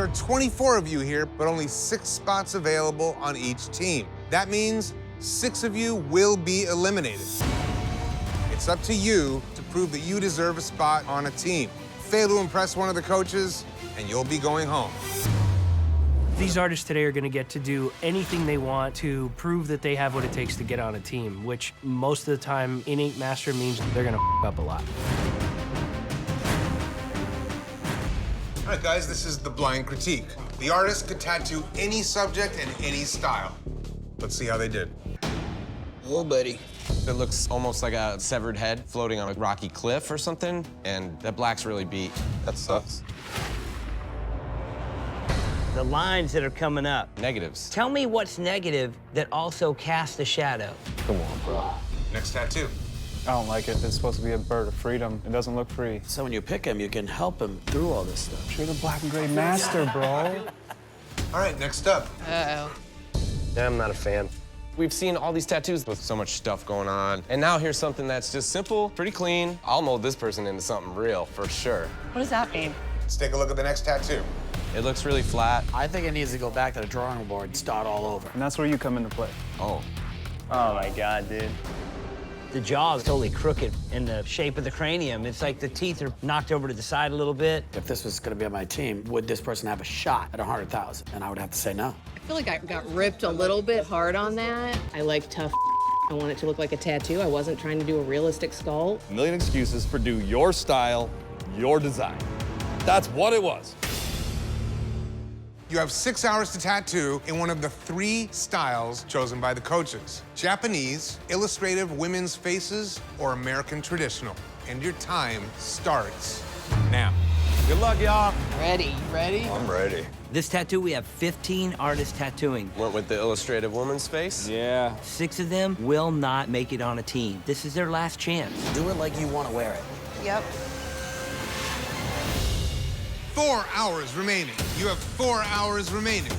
There are 24 of you here, but only 6 spots available on each team. That means 6 of you will be eliminated. It's up to you to prove that you deserve a spot on a team. Fail to impress one of the coaches, and you'll be going home. These artists today are going to get to do anything they want to prove that they have what it takes to get on a team, which most of the time in Ink Master means they're going to up a lot. All right, guys, this is the blind critique. The artist could tattoo any subject and any style. Let's see how they did. Oh, buddy. It looks almost like a severed head floating on a rocky cliff or something, and that black's really beat. That sucks. The lines that are coming up. Negatives. Tell me what's negative that also casts a shadow. Come on, bro. Next tattoo. I don't like it. It's supposed to be a bird of freedom. It doesn't look free. So when you pick him, you can help him through all this stuff. You're the black and gray master, bro. All right, next up. Uh-oh. Yeah, I'm not a fan. We've seen all these tattoos with so much stuff going on, and now here's something that's just simple, pretty clean. I'll mold this person into something real, for sure. What does that mean? Let's take a look at the next tattoo. It looks really flat. I think it needs to go back to the drawing board and start all over. And that's where you come into play. Oh. Oh my God, dude. The jaw is totally crooked in the shape of the cranium. It's like the teeth are knocked over to the side a little bit. If this was going to be on my team, would this person have a shot at 100,000? And I would have to say no. I feel like I got ripped a little bit hard on that. I like tough. I want it to look like a tattoo. I wasn't trying to do a realistic skull. A million excuses for do your style, your design. That's what it was. You have 6 hours to tattoo in one of the 3 styles chosen by the coaches: Japanese, illustrative women's faces, or American traditional. And your time starts now. Good luck, y'all. Ready? You ready? I'm ready. This tattoo, we have 15 artists tattooing. Went with the illustrative woman's face? Yeah. 6 of them will not make it on a team. This is their last chance. Do it like you want to wear it. Yep. 4 hours remaining. You have 4 hours remaining.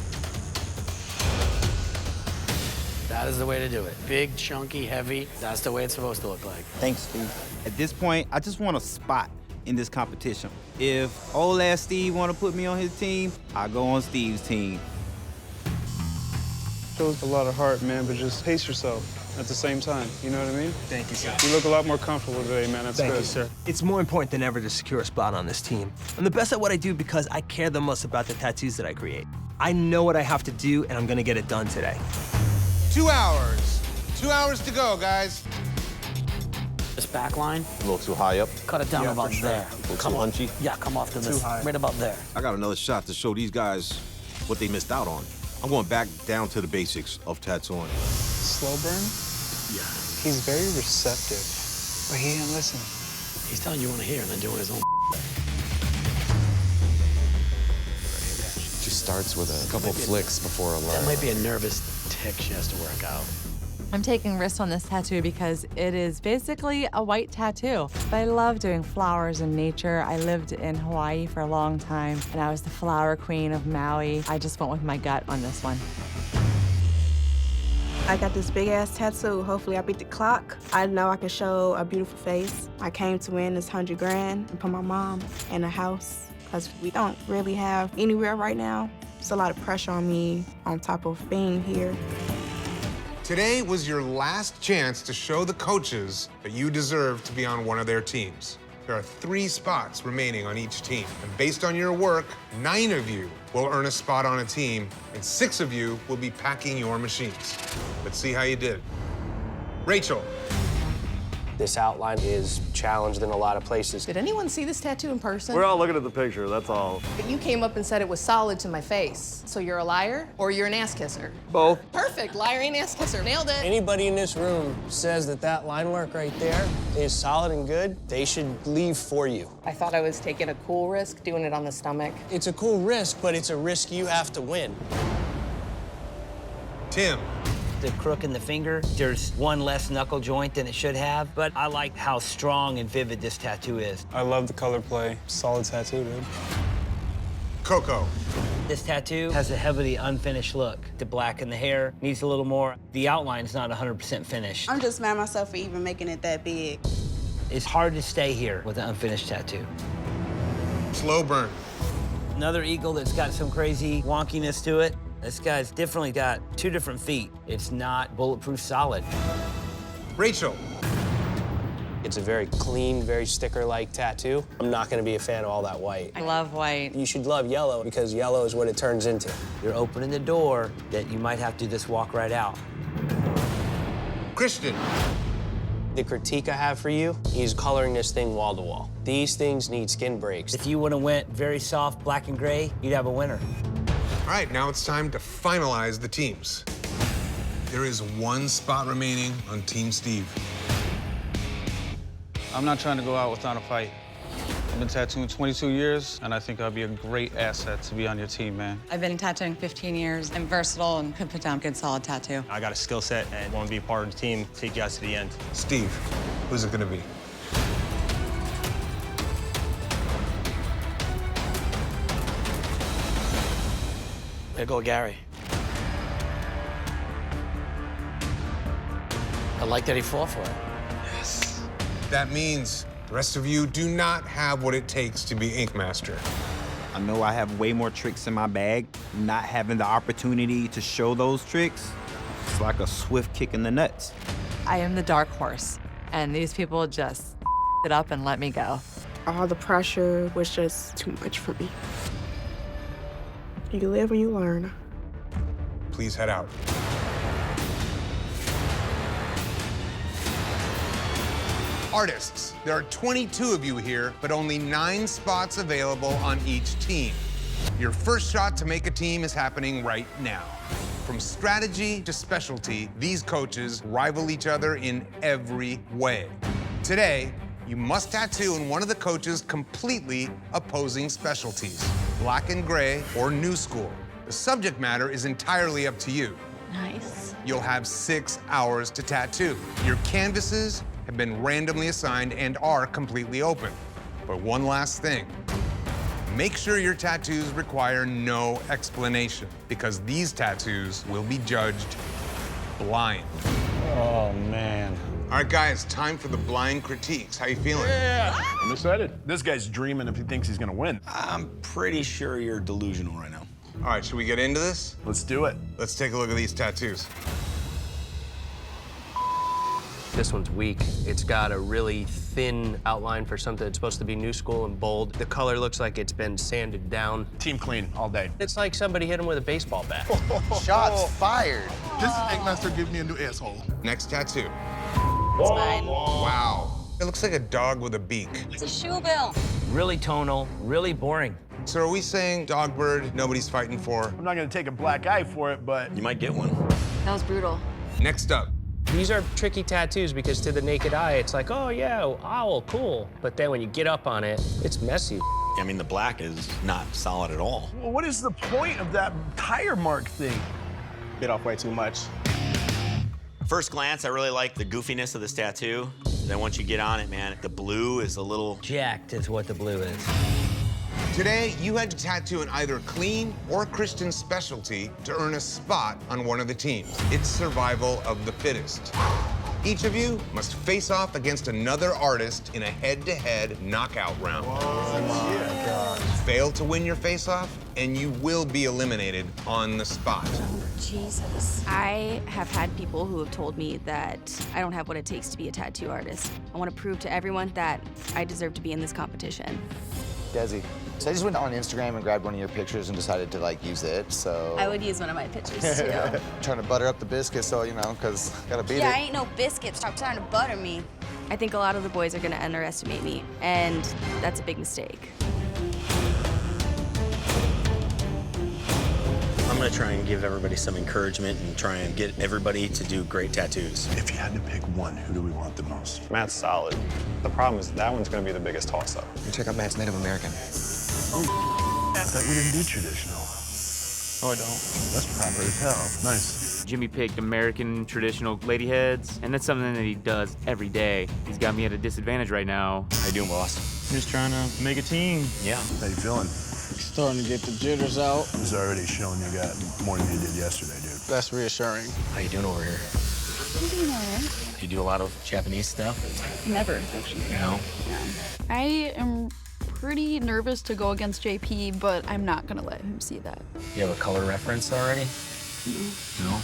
That is the way to do it. Big, chunky, heavy. That's the way it's supposed to look like. Thanks, Steve. At this point, I just want a spot in this competition. If old ass Steve want to put me on his team, I go on Steve's team. Shows a lot of heart, man, but just pace yourself at the same time. You know what I mean? Thank you, sir. You look a lot more comfortable today, man. That's Thank good. you, sir. It's more important than ever to secure a spot on this team. I'm the best at what I do because I care the most about the tattoos that I create. I know what I have to do, and I'm gonna get it done today. 2 hours. 2 hours to go, guys. This back line, A little too high up. cut it down about there. A little too hunchy. Yeah, come off to this, high. right about there. I got another shot to show these guys what they missed out on. I'm going back down to the basics of tattooing. Slow burn? Yeah. He's very receptive, but he didn't listen. He's telling you want to hear and then doing his own. She starts with a couple flicks before a line. That might be a nervous tick she has to work out. I'm taking risks on this tattoo because it is basically a white tattoo. But I love doing flowers and nature. I lived in Hawaii for a long time, and I was the flower queen of Maui. I just went with my gut on this one. I got this big ass tattoo. Hopefully I beat the clock. I know I can show a beautiful face. I came to win this 100 grand and put my mom in a house because we don't really have anywhere right now. It's a lot of pressure on me on top of being here. Today was your last chance to show the coaches that you deserve to be on one of their teams. There are 3 spots remaining on each team. And based on your work, 9 of you will earn a spot on a team, and 6 of you will be packing your machines. Let's see how you did. Rachel. This outline is challenged in a lot of places. Did anyone see this tattoo in person? We're all looking at the picture, that's all. But you came up and said it was solid to my face. So you're a liar or you're an ass kisser? Both. Perfect, liar and ass kisser, nailed it. Anybody in this room says that that line work right there is solid and good, they should leave for you. I thought I was taking a cool risk doing it on the stomach. It's a cool risk, but it's a risk you have to win. Tim. The crook in the finger, there's one less knuckle joint than it should have, but I like how strong and vivid this tattoo is. I love the color play. Solid tattoo, dude. Coco. This tattoo has a heavily unfinished look. The black in the hair needs a little more. The outline's not 100% finished. I'm just mad at myself for even making it that big. It's hard to stay here with an unfinished tattoo. Slow burn. Another eagle that's got some crazy wonkiness to it. This guy's definitely got 2 different feet. It's not bulletproof solid. Rachel. It's a very clean, very sticker-like tattoo. I'm not gonna be a fan of all that white. I love white. You should love yellow because yellow is what it turns into. You're opening the door that you might have to just walk right out. Christian. The critique I have for you is coloring this thing wall to wall. These things need skin breaks. If you would have went very soft black and gray, you'd have a winner. All right, now it's time to finalize the teams. There is 1 spot remaining on Team Steve. I'm not trying to go out without a fight. I've been tattooing 22 years, and I think I'll be a great asset to be on your team, man. I've been tattooing 15 years. I'm versatile and could put down a good, solid tattoo. I got a skill set and want to be a part of the team, take you guys to the end. Steve, who's it gonna be? There go Gary. I like that he fought for it. Yes. That means the rest of you do not have what it takes to be Ink Master. I know I have way more tricks in my bag. Not having the opportunity to show those tricks, it's like a swift kick in the nuts. I am the dark horse, and these people just it up and let me go. All the pressure was just too much for me. You live and you learn. Please head out. Artists, there are 22 of you here, but only 9 spots available on each team. Your first shot to make a team is happening right now. From strategy to specialty, these coaches rival each other in every way. Today, you must tattoo in one of the coaches' completely opposing specialties, black and gray or new school. The subject matter is entirely up to you. Nice. You'll have 6 hours to tattoo. Your canvases have been randomly assigned and are completely open. But one last thing. Make sure your tattoos require no explanation, because these tattoos will be judged blind. Oh, man. All right, guys, time for the blind critiques. How you feeling? Yeah, I'm excited. This guy's dreaming if he thinks he's gonna win. I'm pretty sure you're delusional right now. All right, should we get into this? Let's do it. Let's take a look at these tattoos. This one's weak. It's got a really thin outline for something that's supposed to be new school and bold. The color looks like it's been sanded down. Team clean all day. It's like somebody hit him with a baseball bat. Shots fired. This is Ink Master giving me a new asshole. Next tattoo. It's mine. Wow. It looks like a dog with a beak. It's a shoe bill. Really tonal, really boring. So are we saying dog bird, nobody's fighting for? I'm not gonna take a black eye for it, but You might get one. That was brutal. Next up. These are tricky tattoos because to the naked eye, it's like, oh yeah, owl, cool. But then when you get up on it, it's messy. I mean, the black is not solid at all. well, what is the point of that tire mark thing? Bit off way too much. First glance, I really like the goofiness of this tattoo. Then once you get on it, man, the blue is a little... Jacked is what the blue is. Today, you had to tattoo in either clean or Christian specialty to earn a spot on one of the teams. It's survival of the fittest. Each of you must face off against another artist in a head-to-head knockout round. Fail to win your face-off, and you will be eliminated on the spot. Jesus. I have had people who have told me that I don't have what it takes to be a tattoo artist. I want to prove to everyone that I deserve to be in this competition. Desi. So I just went on Instagram and grabbed one of your pictures and decided to like use it, so. I would use one of my pictures too. Trying to butter up the biscuit, so you know, cause gotta beat Yeah, it. I ain't no biscuit. Stop trying to butter me. I think a lot of the boys are gonna underestimate me, and that's a big mistake. I'm gonna try and give everybody some encouragement and try and get everybody to do great tattoos. If you had to pick one, who do we want the most? Matt's solid. The problem is that one's gonna be the biggest toss-up. You check out Matt's Native American. Oh, I thought you didn't do traditional. Oh, I don't. That's proper as hell. Nice. Jimmy picked American traditional lady heads, and that's something that he does every day. He's got me at a disadvantage right now. How you doing, boss? Just trying to make a team. Yeah. How you feeling? Starting to get the jitters out. It's already showing you got more than you did yesterday, dude. That's reassuring. How you doing over here? I'm doing all right. You do a lot of Japanese stuff? Never, actually. No? I am pretty nervous to go against JP, but I'm not gonna let him see that. You have a color reference already? No.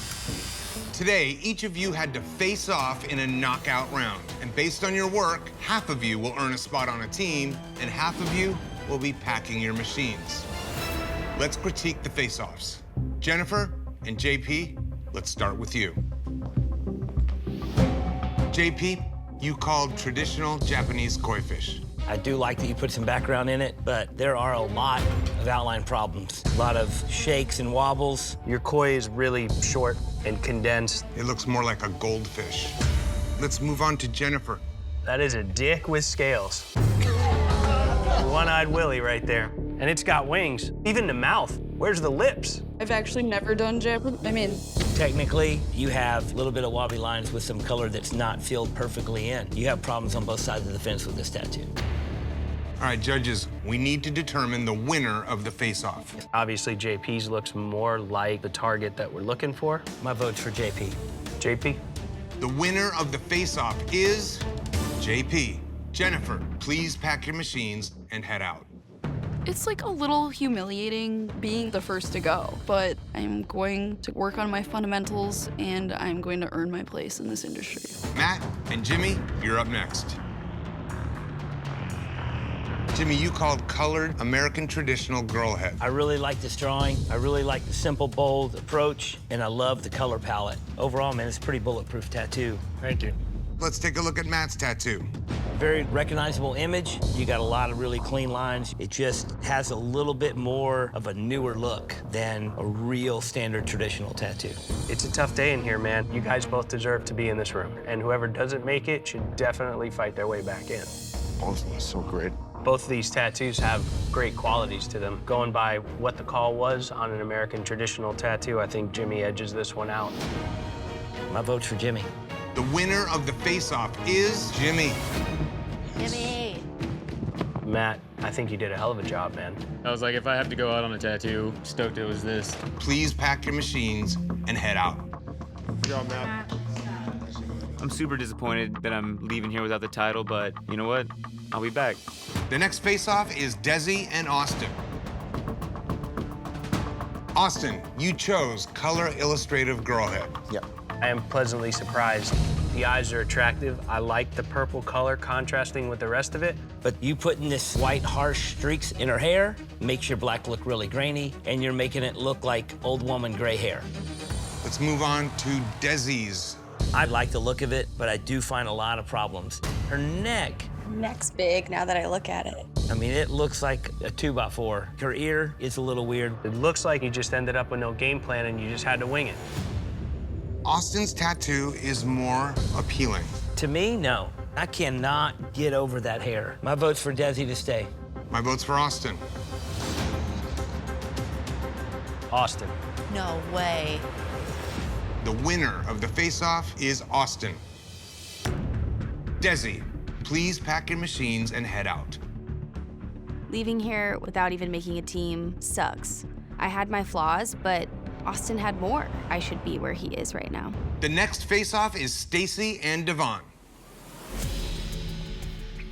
Today, each of you had to face off in a knockout round. And based on your work, half of you will earn a spot on a team, and half of you will be packing your machines. Let's critique the face-offs. Jennifer and JP, let's start with you. JP, you called traditional Japanese koi fish. I do like that you put some background in it, but there are a lot of outline problems. A lot of shakes and wobbles. Your koi is really short and condensed. It looks more like a goldfish. Let's move on to Jennifer. That is a dick with scales. One-eyed Willie right there. And it's got wings. Even the mouth. Where's the lips? I've actually never done Technically, you have a little bit of wobbly lines with some color that's not filled perfectly in. You have problems on both sides of the fence with this tattoo. All right, judges, we need to determine the winner of the face-off. Obviously, JP's looks more like the target that we're looking for. My vote's for JP. JP? The winner of the face-off is JP. Jennifer, please pack your machines and head out. It's like a little humiliating being the first to go, but I'm going to work on my fundamentals and I'm going to earn my place in this industry. Matt and Jimmy, you're up next. Jimmy, you called colored American traditional girl head. I really like this drawing. I really like the simple, bold approach, and I love the color palette. Overall, man, it's a pretty bulletproof tattoo. Thank you. Let's take a look at Matt's tattoo. Very recognizable image. You got a lot of really clean lines. It just has a little bit more of a newer look than a real standard traditional tattoo. It's a tough day in here, man. You guys both deserve to be in this room. And whoever doesn't make it should definitely fight their way back in. Both of them are so great. Both of these tattoos have great qualities to them. Going by what the call was on an American traditional tattoo, I think Jimmy edges this one out. My vote's for Jimmy. The winner of the face-off is Jimmy. Jimmy. Matt, I think you did a hell of a job, man. I was like, if I have to go out on a tattoo, stoked it was this. Please pack your machines and head out. Good job, Matt. I'm super disappointed that I'm leaving here without the title, but you know what? I'll be back. The next face-off is Desi and Austin. Austin, you chose color illustrative girl head. Yep. I am pleasantly surprised. The eyes are attractive. I like the purple color contrasting with the rest of it. But you putting this white, harsh streaks in her hair makes your black look really grainy, and you're making it look like old woman gray hair. Let's move on to Desi's. I like the look of it, but I do find a lot of problems. Her neck. Neck's big now that I look at it. I mean, it looks like a 2x4. Her ear is a little weird. It looks like you just ended up with no game plan and you just had to wing it. Austin's tattoo is more appealing. To me, no. I cannot get over that hair. My vote's for Desi to stay. My vote's for Austin. Austin. No way. The winner of the face-off is Austin. Desi, please pack your machines and head out. Leaving here without even making a team sucks. I had my flaws, but Austin had more. I should be where he is right now. The next face-off is Stacy and Devon.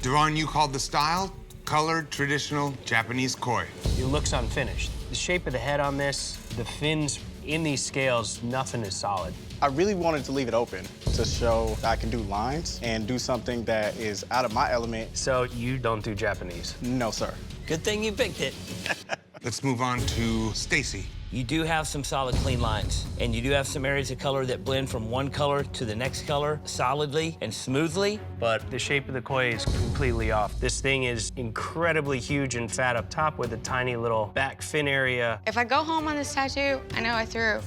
Devon, you called the style colored traditional Japanese koi. It looks unfinished. The shape of the head on this, the fins in these scales, nothing is solid. I really wanted to leave it open to show that I can do lines and do something that is out of my element. So you don't do Japanese? No, sir. Good thing you picked it. Let's move on to Stacy. You do have some solid, clean lines, and you do have some areas of color that blend from one color to the next color solidly and smoothly. But the shape of the koi is completely off. This thing is incredibly huge and fat up top with a tiny little back fin area. If I go home on this tattoo, I know I threw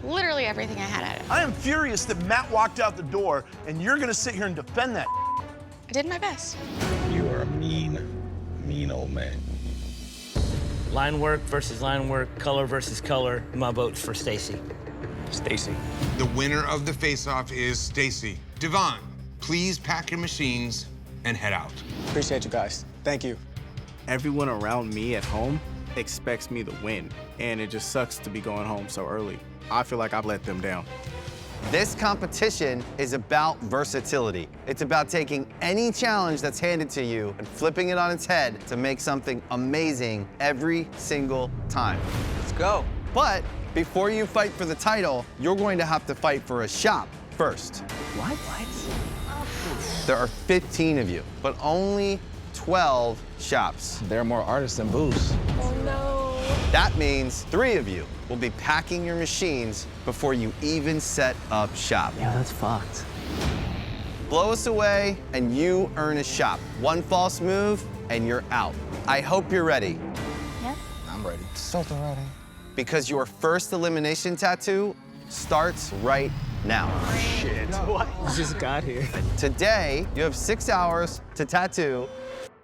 literally everything I had at it. I am furious that Matt walked out the door and you're gonna sit here and defend that. I did my best. You are a mean old man. Line work versus line work, color versus color. My vote's for Stacy. Stacy. The winner of the face-off is Stacy. Devon, please pack your machines and head out. Appreciate you guys. Thank you. Everyone around me at home expects me to win, and it just sucks to be going home so early. I feel like I've let them down. This competition is about versatility. It's about taking any challenge that's handed to you and flipping it on its head to make something amazing every single time. Let's go. But before you fight for the title, you're going to have to fight for a shop first. What? There are 15 of you, but only 12 shops. There are more artists than booths. Oh no. That means 3 of you will be packing your machines before you even set up shop. Yeah, that's fucked. Blow us away and you earn a shop. One false move and you're out. I hope you're ready. Yep. I'm ready. Something ready. Because your first elimination tattoo starts right now. Shit. What? We just got here. Today, you have 6 hours to tattoo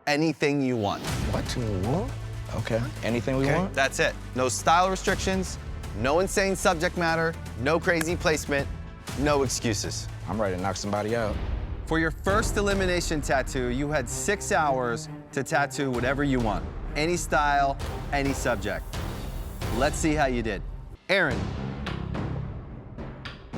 anything you want. What you want? Okay. Anything we want? That's it. No style restrictions, no insane subject matter, no crazy placement, no excuses. I'm ready to knock somebody out. For your first elimination tattoo, you had 6 hours to tattoo whatever you want. Any style, any subject. Let's see how you did. Aaron.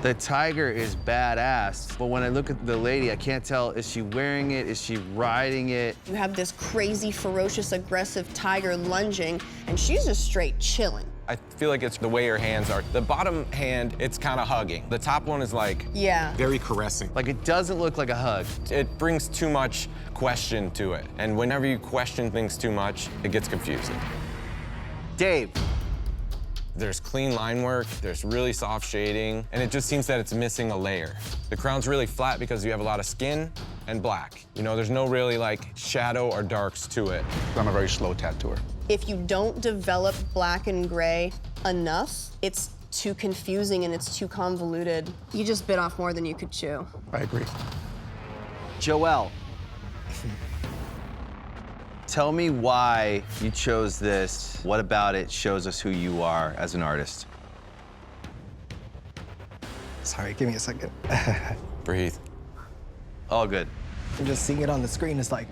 The tiger is badass, but when I look at the lady, I can't tell, is she wearing it? Is she riding it? You have this crazy, ferocious, aggressive tiger lunging, and she's just straight chilling. I feel like it's the way her hands are. The bottom hand, it's kind of hugging. The top one is like very caressing. Like it doesn't look like a hug. It brings too much question to it. And whenever you question things too much, it gets confusing. Dave. There's clean line work, there's really soft shading, and it just seems that it's missing a layer. The crown's really flat because you have a lot of skin and black. You know, there's no really like shadow or darks to it. I'm a very slow tattooer. If you don't develop black and gray enough, it's too confusing and it's too convoluted. You just bit off more than you could chew. I agree. Joelle. Tell me why you chose this. What about it shows us who you are as an artist? Sorry, give me a second. Breathe. All good. And just seeing it on the screen is like,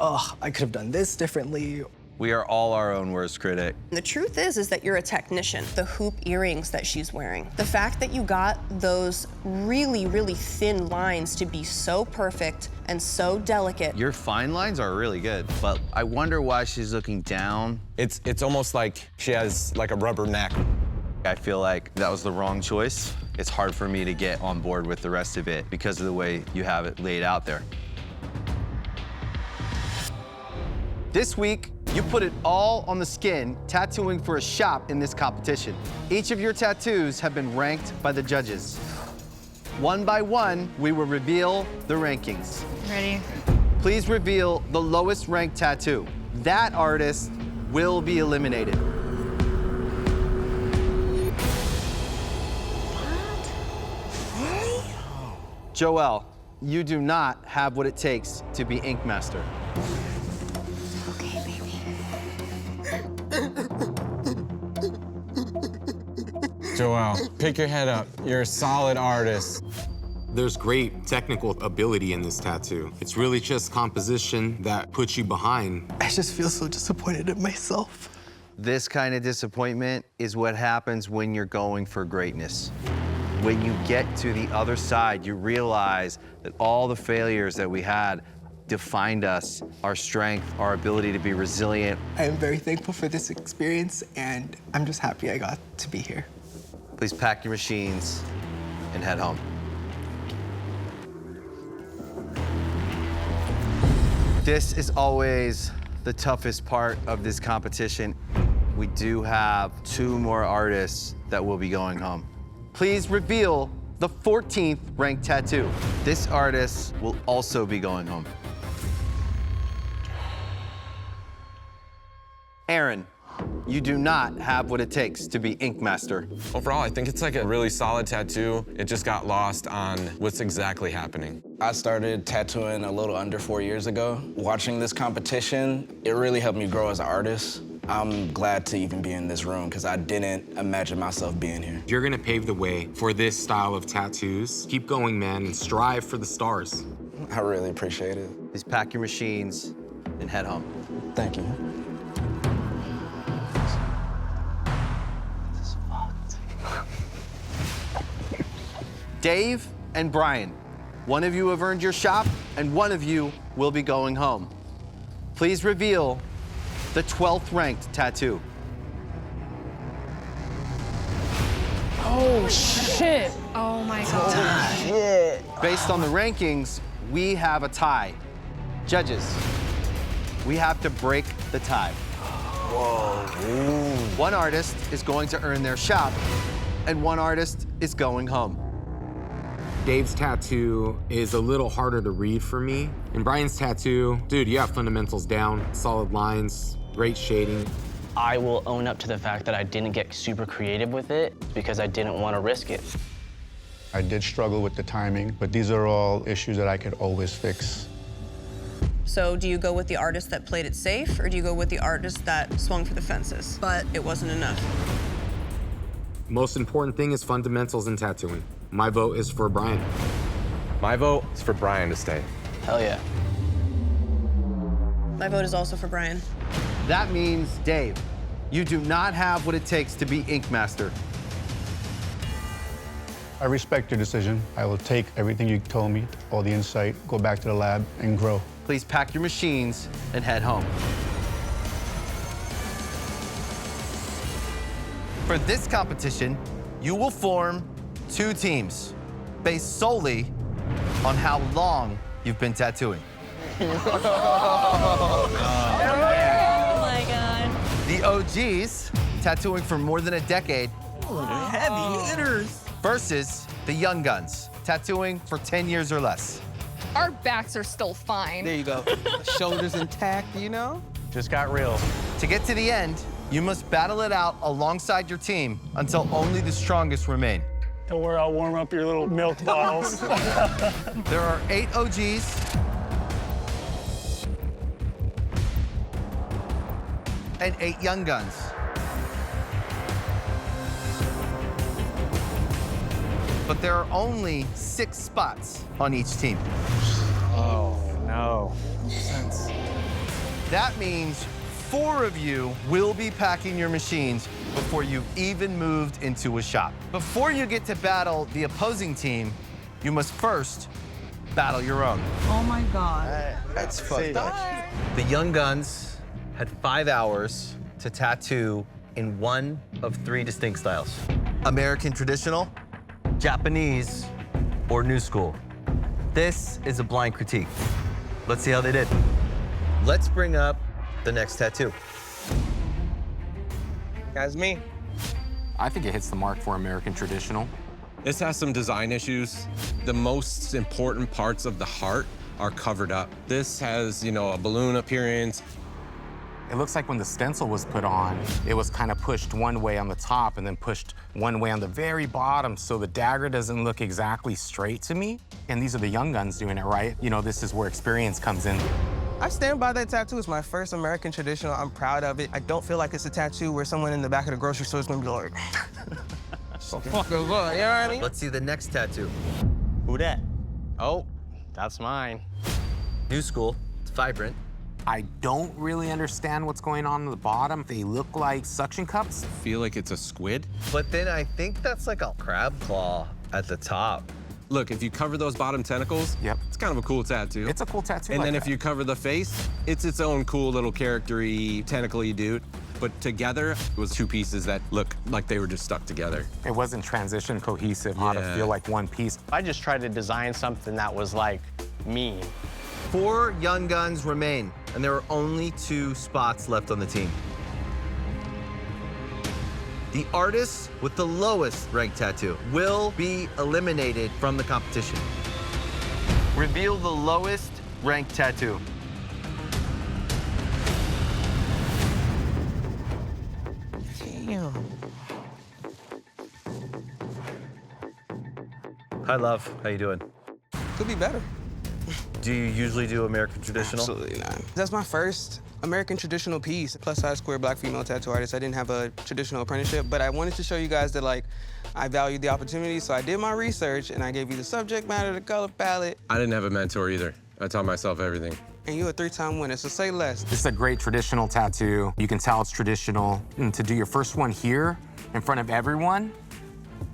oh, I could have done this differently. We are all our own worst critic. The truth is that you're a technician. The hoop earrings that she's wearing, the fact that you got those really, really thin lines to be so perfect and so delicate. Your fine lines are really good, but I wonder why she's looking down. It's almost like she has like a rubber neck. I feel like that was the wrong choice. It's hard for me to get on board with the rest of it because of the way you have it laid out there. This week, you put it all on the skin, tattooing for a shop in this competition. Each of your tattoos have been ranked by the judges. One by one, we will reveal the rankings. Ready? Please reveal the lowest ranked tattoo. That artist will be eliminated. Really? Joelle, you do not have what it takes to be Ink Master. Joelle, pick your head up. You're a solid artist. There's great technical ability in this tattoo. It's really just composition that puts you behind. I just feel so disappointed in myself. This kind of disappointment is what happens when you're going for greatness. When you get to the other side, you realize that all the failures that we had defined us, our strength, our ability to be resilient. I am very thankful for this experience, and I'm just happy I got to be here. Please pack your machines and head home. This is always the toughest part of this competition. We do have 2 more artists that will be going home. Please reveal the 14th ranked tattoo. This artist will also be going home. Aaron, you do not have what it takes to be Ink Master. Overall, I think it's like a really solid tattoo. It just got lost on what's exactly happening. I started tattooing a little under 4 years ago. Watching this competition, it really helped me grow as an artist. I'm glad to even be in this room because I didn't imagine myself being here. You're gonna pave the way for this style of tattoos. Keep going, man, and strive for the stars. I really appreciate it. Please pack your machines and head home. Thank you. Dave and Brian, one of you have earned your shop, and one of you will be going home. Please reveal the 12th ranked tattoo. Oh, shit. Oh, my God. Based on the rankings, we have a tie. Judges, we have to break the tie. Whoa. One artist is going to earn their shop, and one artist is going home. Dave's tattoo is a little harder to read for me. And Brian's tattoo, dude, you have fundamentals down, solid lines, great shading. I will own up to the fact that I didn't get super creative with it because I didn't want to risk it. I did struggle with the timing, but these are all issues that I could always fix. So do you go with the artist that played it safe, or do you go with the artist that swung for the fences, but it wasn't enough? Most important thing is fundamentals in tattooing. My vote is for Brian. My vote is for Brian to stay. Hell yeah. My vote is also for Brian. That means, Dave, you do not have what it takes to be Ink Master. I respect your decision. I will take everything you told me, all the insight, go back to the lab and grow. Please pack your machines and head home. For this competition, you will form 2 teams based solely on how long you've been tattooing. Oh, my God. The OGs, tattooing for more than a decade. Heavy hitters. Versus the young guns, tattooing for 10 years or less. Our backs are still fine. There you go. Shoulders intact, you know? Just got real. To get to the end, you must battle it out alongside your team until only the strongest remain. Don't worry, I'll warm up your little milk bottles. There are 8 OGs and 8 young guns. But there are only 6 spots on each team. Oh, no. That means 4 of you will be packing your machines before you've even moved into a shop. Before you get to battle the opposing team, you must first battle your own. Oh, my God. That's fucked up. The young guns had 5 hours to tattoo in one of 3 distinct styles: American traditional, Japanese, or new school. This is a blind critique. Let's see how they did. Let's bring up the next tattoo. That's me. I think it hits the mark for American traditional. This has some design issues. The most important parts of the heart are covered up. This has, you know, a balloon appearance. It looks like when the stencil was put on, it was kind of pushed one way on the top and then pushed one way on the very bottom, so the dagger doesn't look exactly straight to me. And these are the young guns doing it, right? You know, this is where experience comes in. I stand by that tattoo. It's my first American traditional. I'm proud of it. I don't feel like it's a tattoo where someone in the back of the grocery store is gonna be like, so fuck goes on, you know what I mean? Let's see the next tattoo. Who that? Oh, that's mine. New school, it's vibrant. I don't really understand what's going on the bottom. They look like suction cups. Feel like it's a squid. But then I think that's like a crab claw at the top. Look, if you cover those bottom tentacles, yep, it's kind of a cool tattoo. It's a cool tattoo. And like then that. if you cover the face, it's its own cool little character-y, tentacle-y dude. But together, it was 2 pieces that look like they were just stuck together. It wasn't transition cohesive, how to feel like one piece. I just tried to design something that was like me. 4 young guns remain, and there are only 2 spots left on the team. The artist with the lowest ranked tattoo will be eliminated from the competition. Reveal the lowest ranked tattoo. Damn. Hi, love. How you doing? Could be better. Do you usually do American traditional? Absolutely not. That's my first American traditional piece. Plus size square black female tattoo artist. I didn't have a traditional apprenticeship, but I wanted to show you guys that like I valued the opportunity, so I did my research and I gave you the subject matter, the color palette. I didn't have a mentor either. I taught myself everything. And you're a 3-time winner, so say less. This is a great traditional tattoo. You can tell it's traditional. And to do your first one here in front of everyone,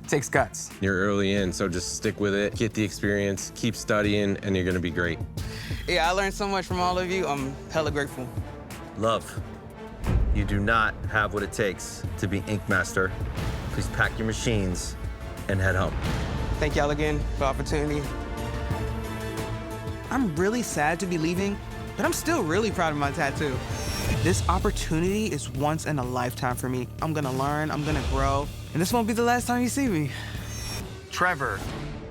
It takes guts. You're early in, so just stick with it, get the experience, keep studying, and you're gonna be great. Yeah, I learned so much from all of you. I'm hella grateful. Love, you do not have what it takes to be Ink Master. Please pack your machines and head home. Thank y'all again for the opportunity. I'm really sad to be leaving, but I'm still really proud of my tattoo. This opportunity is once in a lifetime for me. I'm gonna learn, I'm gonna grow, and this won't be the last time you see me. Trevor,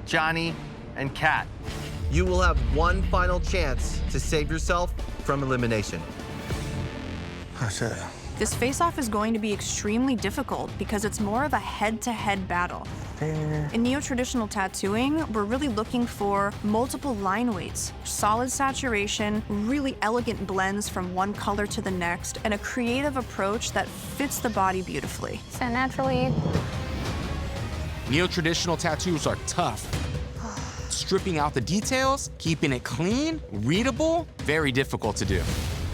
Johnny, and Kat, you will have one final chance to save yourself from elimination. This face-off is going to be extremely difficult because it's more of a head-to-head battle. In neo-traditional tattooing, we're really looking for multiple line weights, solid saturation, really elegant blends from one color to the next, and a creative approach that fits the body beautifully. So naturally. Neo-traditional tattoos are tough. Stripping out the details, keeping it clean, readable, very difficult to do.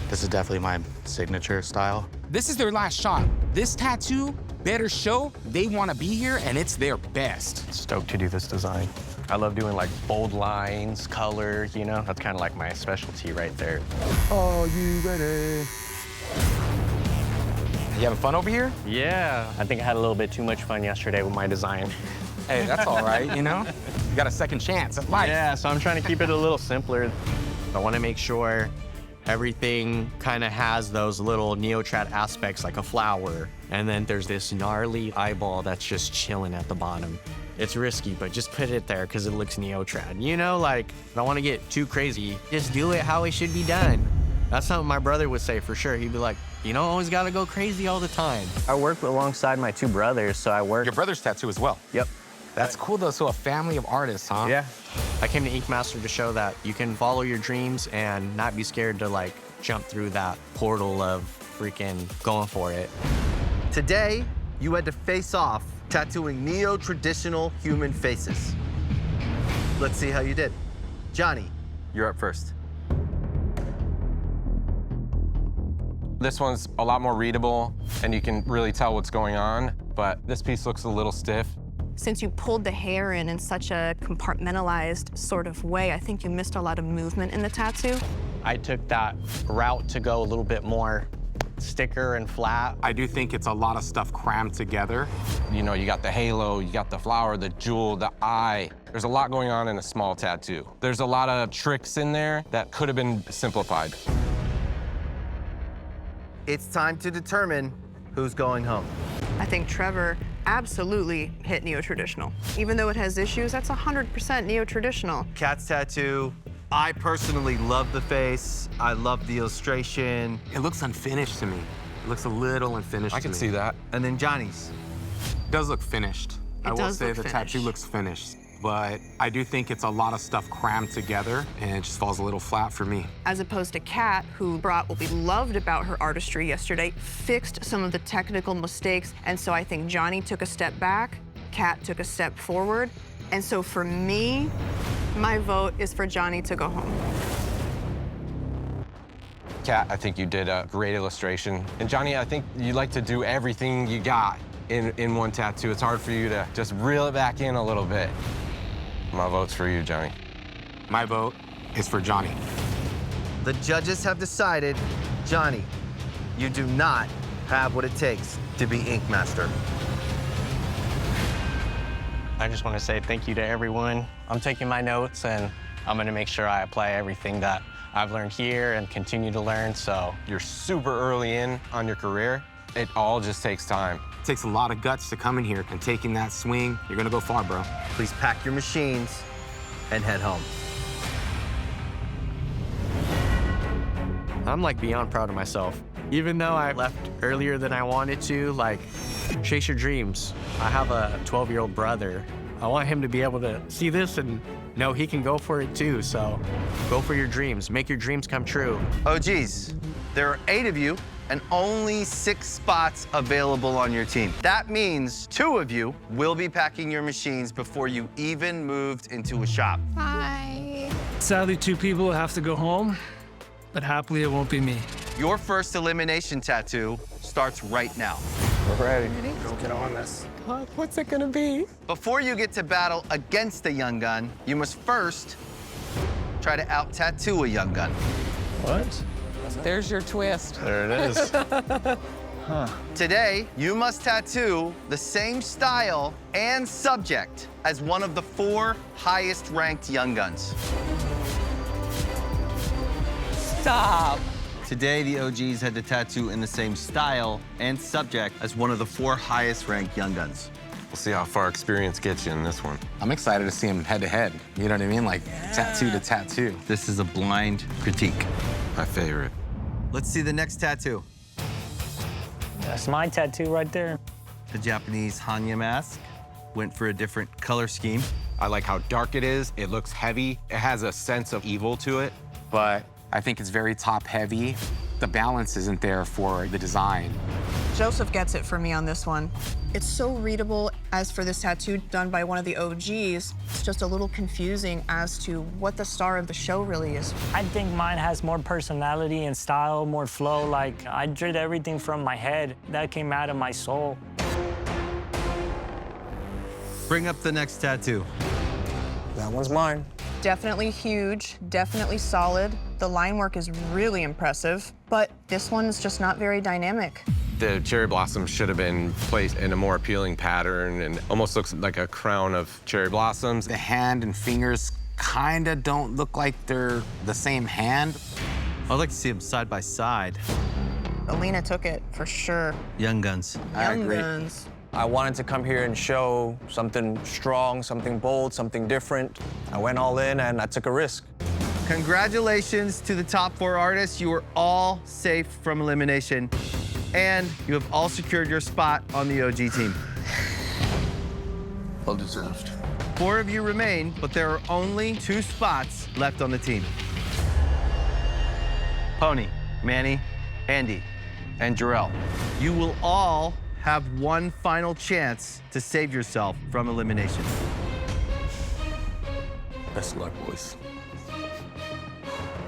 This is definitely my signature style. This is their last shot. This tattoo better show they want to be here and it's their best. Stoked to do this design. I love doing like bold lines, color, you know? That's kind of like my specialty right there. Are you ready? You having fun over here? Yeah, I think I had a little bit too much fun yesterday with my design. Hey, that's all right, you know? You got a second chance at life. Yeah, so I'm trying to keep it a little simpler. I want to make sure everything kind of has those little neo-trad aspects like a flower. And then there's this gnarly eyeball that's just chilling at the bottom. It's risky, but just put it there because it looks neo-trad. You know, like, I don't want to get too crazy. Just do it how it should be done. That's something my brother would say for sure. He'd be like, you don't always got to go crazy all the time. I work alongside my two brothers, so I work... Your brother's tattoo as well? Yep. That's cool, though. So a family of artists, huh? Yeah. I came to Ink Master to show that you can follow your dreams and not be scared to, like, jump through that portal of freaking going for it. Today, you had to face off tattooing neo-traditional human faces. Let's see how you did. Johnny, you're up first. This one's a lot more readable, and you can really tell what's going on, but this piece looks a little stiff. Since you pulled the hair in such a compartmentalized sort of way, I think you missed a lot of movement in the tattoo. I took that route to go a little bit more sticker and flat. I do think it's a lot of stuff crammed together. You know, you got the halo, you got the flower, the jewel, the eye. There's a lot going on in a small tattoo. There's a lot of tricks in there that could have been simplified. It's time to determine who's going home. I think Trevor absolutely hit neo-traditional. Even though it has issues, that's 100% neo-traditional. Kat's tattoo, I personally love the face. I love the illustration. It looks unfinished to me. It looks a little unfinished I can to me. see that. And then Johnny's. It does look finished. I will say the tattoo finished. looks finished. But I do think it's a lot of stuff crammed together, and it just falls a little flat for me. As opposed to Kat, who brought what we loved about her artistry yesterday, fixed some of the technical mistakes, and so I think Johnny took a step back, Kat took a step forward, and so for me, my vote is for Johnny to go home. Kat, I think you did a great illustration. And Johnny, I think you like to do everything you got in one tattoo. It's hard for you to just reel it back in a little bit. My vote's for you, Johnny. My vote is for Johnny. The judges have decided, Johnny, you do not have what it takes to be Ink Master. I just want to say thank you to everyone. I'm taking my notes and I'm going to make sure I apply everything that I've learned here and continue to learn, so. You're super early in on your career. It all just takes time. It takes a lot of guts to come in here, and taking that swing, you're gonna go far, bro. Please pack your machines and head home. I'm like beyond proud of myself. Even though I left earlier than I wanted to, like, chase your dreams. I have a 12-year-old brother. I want him to be able to see this and know he can go for it too, so go for your dreams. Make your dreams come true. Oh, geez. There are 8 of you and only 6 spots available on your team. That means 2 of you will be packing your machines before you even moved into a shop. Bye. Sadly, 2 people have to go home, but happily it won't be me. Your first elimination tattoo starts right now. We're ready. Let's get on this. What's it gonna be? Before you get to battle against a young gun, you must first try to out-tattoo a young gun. What? There's your twist. There it is. Today, you must tattoo the same style and subject as one of the 4 highest-ranked young guns. Stop. Today, the OGs had to tattoo in the same style and subject as one of the 4 highest-ranked young guns. We'll see how far experience gets you in this one. I'm excited to see him head to head. You know what I mean? Like tattoo to tattoo. This is a blind critique. My favorite. Let's see the next tattoo. That's my tattoo right there. The Japanese Hanya mask went for a different color scheme. I like how dark it is. It looks heavy. It has a sense of evil to it. But I think it's very top heavy. The balance isn't there for the design. Joseph gets it for me on this one. It's so readable. As for this tattoo done by one of the OGs, it's just a little confusing as to what the star of the show really is. I think mine has more personality and style, more flow. Like, I did everything from my head. That came out of my soul. Bring up the next tattoo. That one's mine. Definitely huge, definitely solid. The line work is really impressive, but this one is just not very dynamic. The cherry blossoms should have been placed in a more appealing pattern and almost looks like a crown of cherry blossoms. The hand and fingers kind of don't look like they're the same hand. I'd like to see them side by side. Alina took it, for sure. Young guns. Young guns. I wanted to come here and show something strong, something bold, something different. I went all in and I took a risk. Congratulations to the top 4 artists. You are all safe from elimination, and you have all secured your spot on the OG team. Well deserved. 4 of you remain, but there are only 2 spots left on the team. Pony, Manny, Andy, and Jarrell. You will all have one final chance to save yourself from elimination. Best of luck, boys.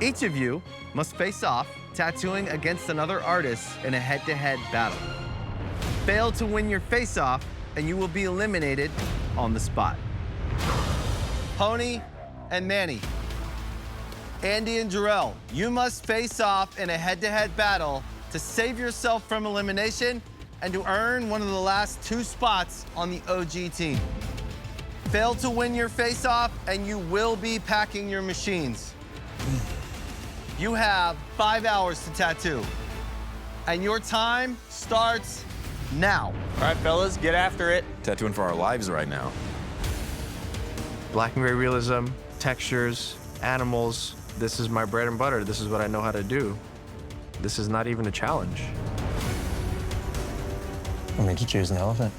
Each of you must face off, tattooing against another artist in a head-to-head battle. Fail to win your face-off, and you will be eliminated on the spot. Pony and Manny, Andy and Jarrell, you must face off in a head-to-head battle to save yourself from elimination and to earn one of the last 2 spots on the OG team. Fail to win your face-off, and you will be packing your machines. You have 5 hours to tattoo, and your time starts now. All right, fellas, get after it. Tattooing for our lives right now. Black and gray realism, textures, animals. This is my bread and butter. This is what I know how to do. This is not even a challenge. What made you choose an elephant?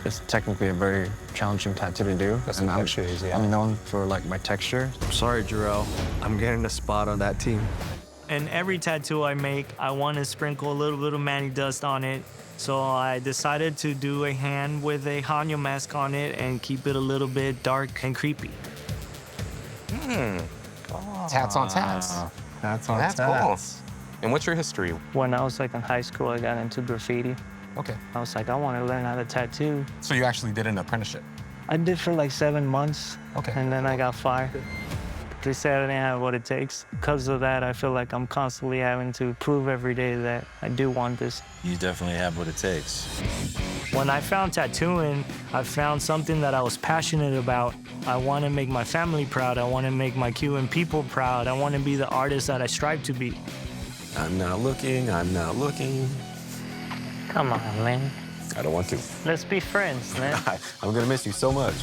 It's technically a very challenging tattoo to do. That's not easy. I'm known for like my texture. I'm sorry, Jarrell. I'm getting a spot on that team. And every tattoo I make, I want to sprinkle a little bit of Manny dust on it. So I decided to do a hand with a Hanyo mask on it and keep it a little bit dark and creepy. Tats on tats. That's on That's tats. cool. And what's your history? When I was like in high school, I got into graffiti. Okay. I was like, I want to learn how to tattoo. So you actually did an apprenticeship? I did for like 7 months. Okay. And then I got fired. They said I didn't have what it takes. Because of that, I feel like I'm constantly having to prove every day that I do want this. You definitely have what it takes. When I found tattooing, I found something that I was passionate about. I want to make my family proud. I want to make my Cuban people proud. I want to be the artist that I strive to be. I'm not looking, I'm not looking. Come on, man. I don't want to. Let's be friends, man. I'm gonna miss you so much.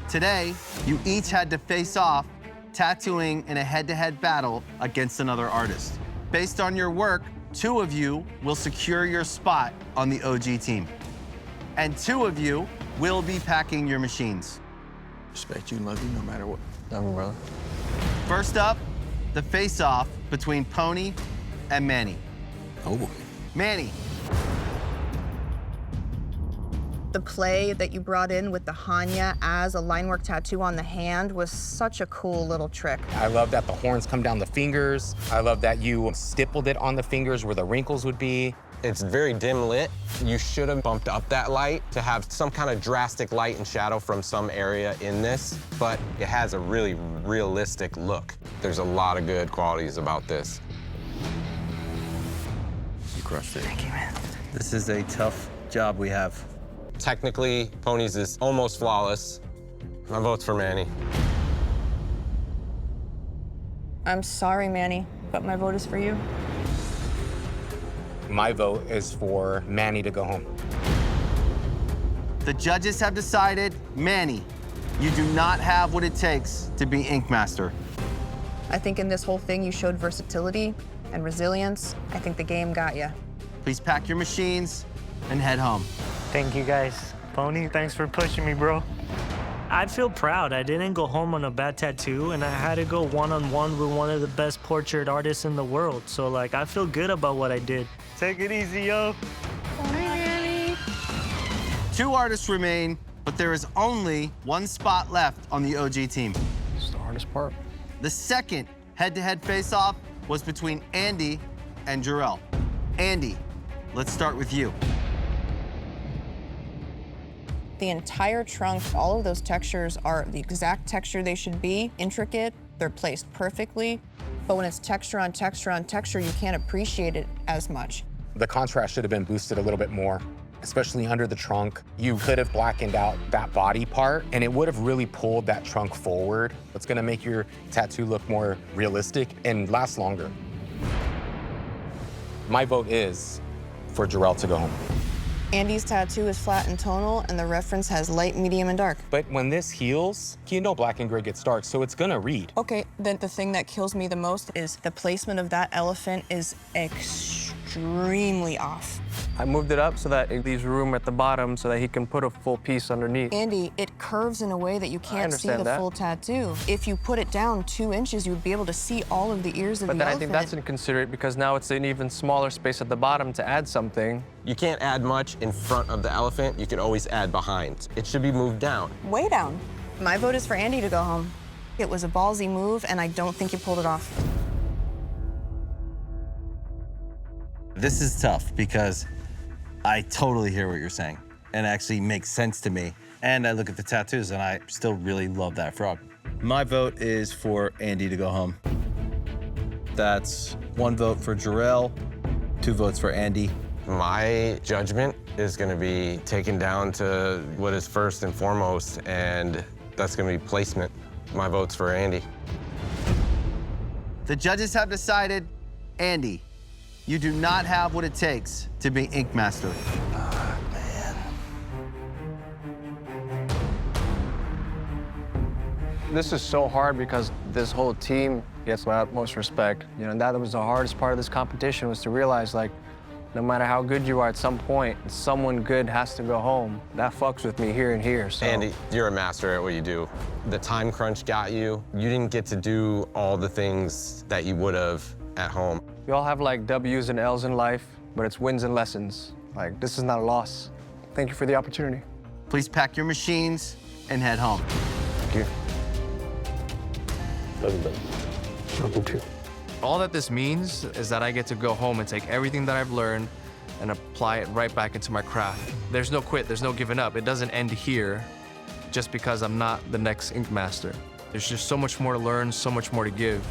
Today, you each had to face off, tattooing in a head-to-head battle against another artist. Based on your work, 2 of you will secure your spot on the OG team. And 2 of you will be packing your machines. Respect you and love you no matter what. Love you, brother. First up, the face-off between Pony and Manny. Oh boy. Manny. The play that you brought in with the Hanya as a line work tattoo on the hand was such a cool little trick. I love that the horns come down the fingers. I love that you stippled it on the fingers where the wrinkles would be. It's very dim lit. You should have bumped up that light to have some kind of drastic light and shadow from some area in this, but it has a really realistic look. There's a lot of good qualities about this. You crushed it. Thank you, man. This is a tough job we have. Technically, Ponies is almost flawless. My vote's for Manny. I'm sorry, Manny, but my vote is for you. My vote is for Manny to go home. The judges have decided, Manny, you do not have what it takes to be Ink Master. I think in this whole thing, you showed versatility and resilience. I think the game got you. Please pack your machines and head home. Thank you, guys. Pony, thanks for pushing me, bro. I feel proud. I didn't go home on a bad tattoo, and I had to go one-on-one with one of the best portrait artists in the world. So, like, I feel good about what I did. Take it easy, yo. Bye, Manny. 2 artists remain, but there is only 1 spot left on the OG team. It's the hardest part. The second head-to-head face-off was between Andy and Jarrell. Andy, let's start with you. The entire trunk, all of those textures are the exact texture they should be, intricate, they're placed perfectly. But when it's texture on texture on texture, you can't appreciate it as much. The contrast should have been boosted a little bit more, especially under the trunk. You could have blackened out that body part, and it would have really pulled that trunk forward. It's gonna make your tattoo look more realistic and last longer. My vote is for Jarrell to go home. Andy's tattoo is flat and tonal, and the reference has light, medium, and dark. But when this heals, you know black and gray gets dark, so it's gonna read. Okay, then the thing that kills me the most is the placement of that elephant is extremely off. I moved it up so that it leaves room at the bottom so that he can put a full piece underneath. Andy, it curves in a way that you can't see the understand that. full tattoo. If you put it down 2 inches, you would be able to see all of the ears of But the then I elephant. think that's inconsiderate because now it's an even smaller space at the bottom to add something. You can't add much in front of the elephant. You can always add behind. It should be moved down. Way down. My vote is for Andy to go home. It was a ballsy move, and I don't think you pulled it off. This is tough because I totally hear what you're saying and it actually makes sense to me. And I look at the tattoos and I still really love that frog. My vote is for Andy to go home. That's 1 vote for Jarrell, 2 votes for Andy. My judgment is going to be taken down to what is first and foremost, and that's going to be placement. My vote's for Andy. The judges have decided, Andy, you do not have what it takes to be Ink Master. This is so hard because this whole team gets my utmost respect. You know, and that was the hardest part of this competition was to realize, like, no matter how good you are, at some point, someone good has to go home. That fucks with me here and here, so. Andy, you're a master at what you do. The time crunch got you. You didn't get to do all the things that you would have at home. We all have, like, W's and L's in life, but it's wins and lessons. Like, this is not a loss. Thank you for the opportunity. Please pack your machines and head home. Thank you. Love you, buddy. Love you too. All that this means is that I get to go home and take everything that I've learned and apply it right back into my craft. There's no quit, there's no giving up. It doesn't end here just because I'm not the next Ink Master. There's just so much more to learn, so much more to give.